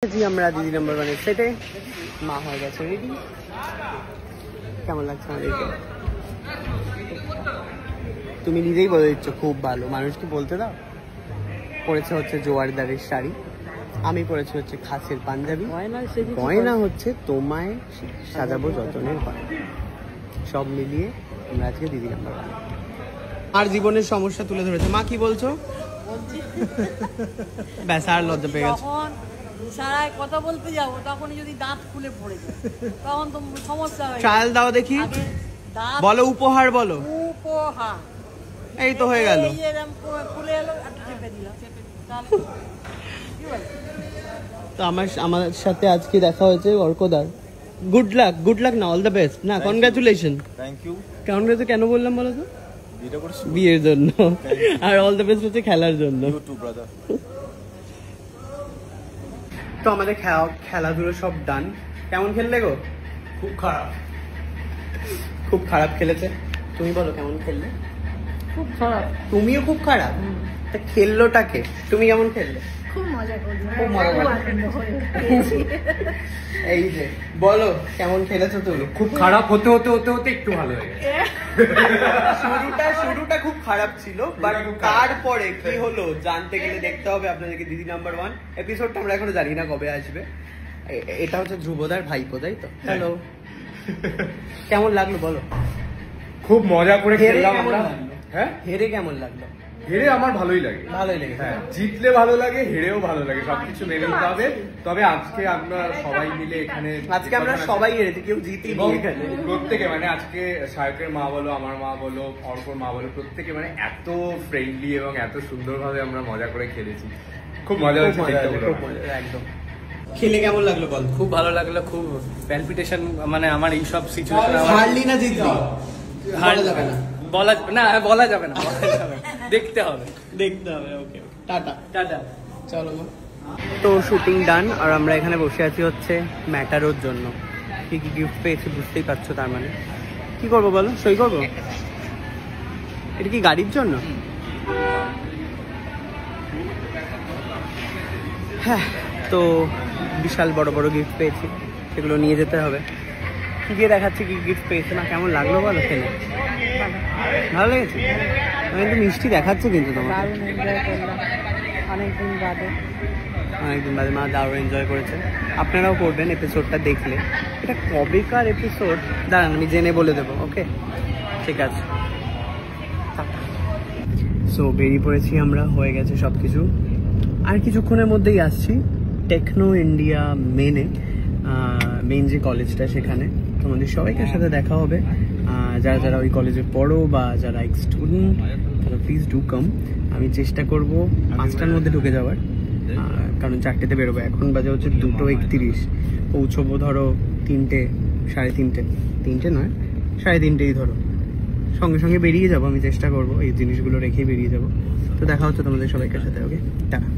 আমরা দিদি নাম্বার ওয়ানের সেটে মা হয়ে গেছে রেডি। কেমন লাগছে আমাদেরকে? তুমি নিজেই বলে দিচ্ছ খুব ভালো, মানুষকে বলতে দাও। পরেছে হচ্ছে জোয়ারদারের শাড়ি, আমি পরেছি হচ্ছে খাসের পাঞ্জাবি, গয়না হচ্ছে তোমায় সাজাবো যতনের হয়। সব মিলিয়ে আমরা আজকে দিদি নাম্বার ওয়ান। আর জীবনের সমস্যা তুলে ধরেছে। মা কি বলছো? ব্যাস আর লজ্জা পেয়ে গেছে। সারায় কথা বলতে যাবো তখনই যদি দাঁত খুলে পড়ে যায় তখন তো সমস্যা হয়। ট্রায়াল দাও দেখি, বলো উপহার বলো। উপহার এই তো হয়ে গেল। খুলে এলো একটু চেপে দিলাম। তো আমার সাথে আজকে দেখা হয়েছে অর্কদার। গুড লাক না অল দ্য বেস্ট না, কনগ্রাচুলেশন। Thank you. কনগ্রাচুলেশন কেন বললাম বলো তো? বিয়ের জন্য। আর অল দ্য বেস্ট হচ্ছে খেলার জন্য। You too brother. তো আমাদের খেলাধুলো সব ডান। কেমন খেললে গো? খুব খারাপ খেলেছে। তুমি বলো কেমন খেললে? খুব খারাপ। তুমিও খুব খারাপ? তা খেললোটাকে তুমি কেমন খেললে? খুব মজা করলাম, খুব মজা করলাম। এই যে বলো কেমন খেলেছো তুমি? খুব খারাপ হতে হতে হতে হতে একটু ভালো হয়ে গেছে। শুরুটা খুব খারাপ ছিল, বাট তারপরে কি হলো জানতে গেলে দেখতে হবে আপনাদেরকে দিদি নাম্বার ওয়ান এপিসোডটা। আমরা এখনো জানি না কবে আসবে। এটা হচ্ছে ধ্রুবদার ভাইপো, তাই তো? হ্যালো, কেমন লাগলো বলো? খুব মজা করে খেললাম আমরা। হ্যাঁ, হেরে কেমন লাগলো? হেরে আমার ভালোই লাগে। ভালোই লাগে। হ্যাঁ, জিতলে ভালো লাগে, হেরেও ভালো লাগে, সবকিছু মেনে নিতে হবে। তবে আজকে আমরা সবাই মিলে এখানে আমরা সবাই হেরেছি, কেউ জিতেনি এখানে। প্রত্যেকে মানে আজকে সায়কের মা বলো, আমার মা বলো, অর্কর মা বলো, প্রত্যেকে মানে এত ফ্রেন্ডলি এবং এত সুন্দরভাবে আমরা মজা করে খেলেছি। খুব মজা হচ্ছে। একদম। খেলে কেমন লাগলো বল? খুব ভালো লাগলো, খুব প্যালপিটেশন। মানে আমার এইসব সিচুয়েশন হারলি না জিতলি বলা যাবে না, বলা যাবে না, দেখতে হবে। ওকে, টাটা। টাটা। চলো। তো শুটিং ডান, আর আমরা এখানে বসে আছি হচ্ছে ম্যাটারোর জন্য। কি কি গিফট পেয়েছি বুঝতেই পারছো। তার মানে কি করবো বলো? সই করবো? এটা কি গাড়ির জন্য? হ্যাঁ, তো বিশাল বড় বড় গিফট পেয়েছি, সেগুলো নিয়ে যেতে হবে। কি দিয়ে দেখাচ্ছি কি গিফট পেয়েছে। না কেমন লাগলো বলো খেলে? ভালো লেগেছে? আমি কিন্তু মিষ্টি দেখাচ্ছে কিন্তু তোমার। দারুণ এনজয় করলাম অনেকদিন বাদে। মা দারুণ এনজয় করেছে। আপনারাও করবেন এপিসোডটা দেখলে। এটা কবেকার এপিসোড দাঁড়ান আমি জেনে বলে দেবো। ওকে, ঠিক আছে। সো বেরিয়ে পড়েছি আমরা, হয়ে গেছে সব কিছু। আর কিছুক্ষণের মধ্যেই আসছি টেকনো ইন্ডিয়া মেন যে কলেজটা, সেখানে তোমাদের সবাইকে সাথে দেখা হবে। যারা যারা ওই কলেজে পড়ো বা যারা এক্স স্টুডেন্ট, তারা প্লিজ ডু কাম। আমি চেষ্টা করব 5টার মধ্যে ঢুকে যাওয়ার, কারণ 4টেতে বেরোবো। এখন বাজে হচ্ছে 2:31, পৌঁছবো ধরো 3টে, 3:30, 3টে নয় 3:30 ধরো। সঙ্গে সঙ্গে বেরিয়ে যাবো, আমি চেষ্টা করবো এই জিনিসগুলো রেখেই বেরিয়ে যাবো। তো দেখা হচ্ছে তোমাদের সবাইকার সাথে। ওকে, টাটা।